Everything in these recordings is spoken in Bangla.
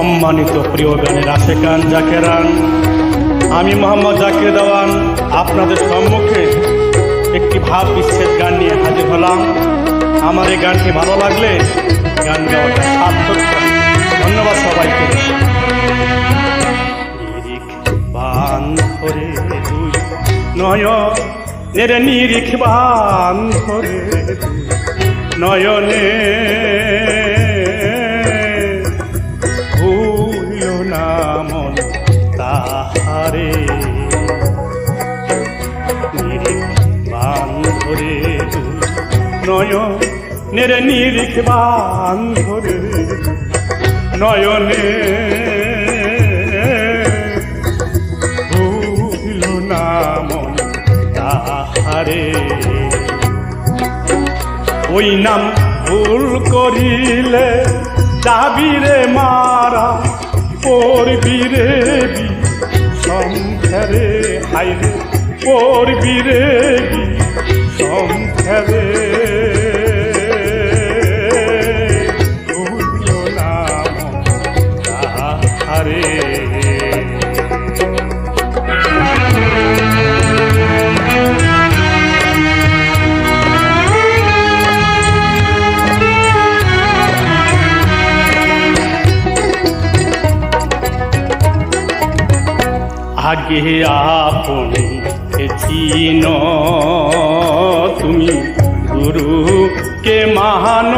সম্মানিত প্রিয় গানের আশেকান জাকেরান, আমি মোহাম্মদ জাকির দেওয়ান আপনাদের সম্মুখে একটি ভাব বিচ্ছেদ গান নিয়ে হাজির হলাম। আমার এই গানটি ভালো লাগলে গান গাওয়াটা সার্থক করে। ধন্যবাদ সবাইকে। নিরিখ বান ধরে দুই নয়নের নিরিখ বান ধরে নয়নে নামন তাহারে নিরিখ বান ধরে নয়নের নিরিখ বান ধরে নয়নে ভুল নামন তাহারে ওই নাম ভুল করিলে যাবিরে মারা পড়বিরে সংসারে হাইরে পড়বিরে সংসারে ভুল নাম তাহারে আগে আপনি চিন তুমি গুরুকে মহান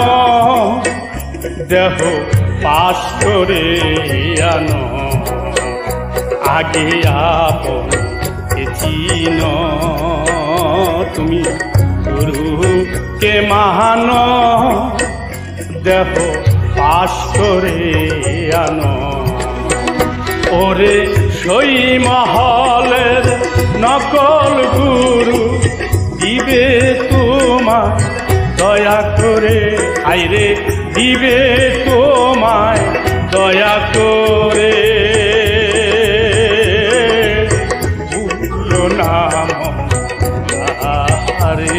দেহ পাশ করে আনো। আগে আপনি চিন তুমি গুরুকে মহান দেহ পাশ করে আনো। ওরে সই মহলের নকল গুরু দিবে তোমায় দয়া করে, আইরে দিবে তোমায় দয়া করে। ভুলো নাম তাহারে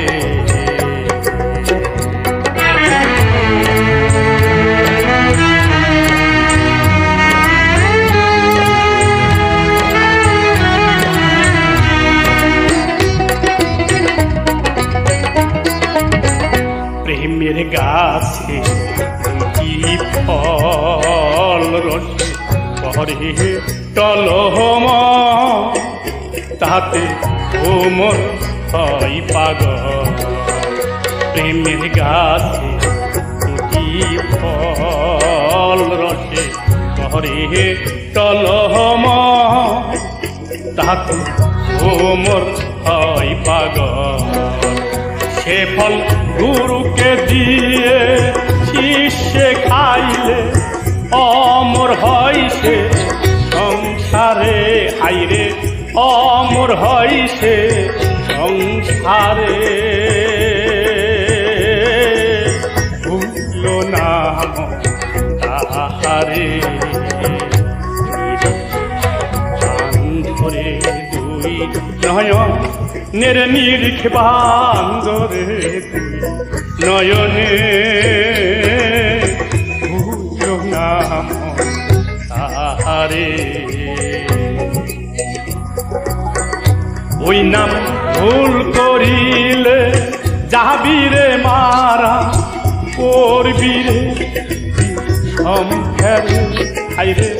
প্রেমের গাছে কি ফল রসে পরে টলহম তাতে ওমর হয় পাগল। প্রেমের গাছে কি ফল রসে পরে টলহম তাতে ওমর হয় পাগল। সে ফল গুরুকে দিয়ে শিষ্যে খাইলে অমর হয় সে সংসারে, হাইরে অমর হয় সে সংসারে। ভুলো নাম তাহারে ধরে দুই নয়নের নিরিখ বান ধরে নয়নে ভুল নাম তাহারে। ওই নাম ভুল করিলে যাবিরে মারা পড়বিরে সংসারে, হাইরে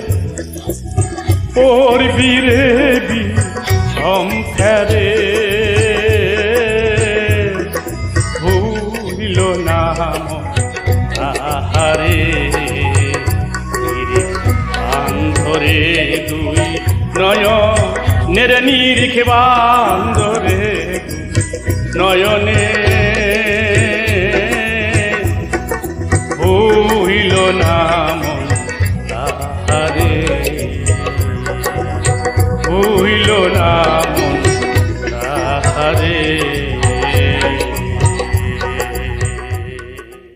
পড়বিরে সংসারে। ভুল নাম তাহারে বান ধরে দুই নয়নের নিরিখ বান ধরে নয়নে ভুল নাম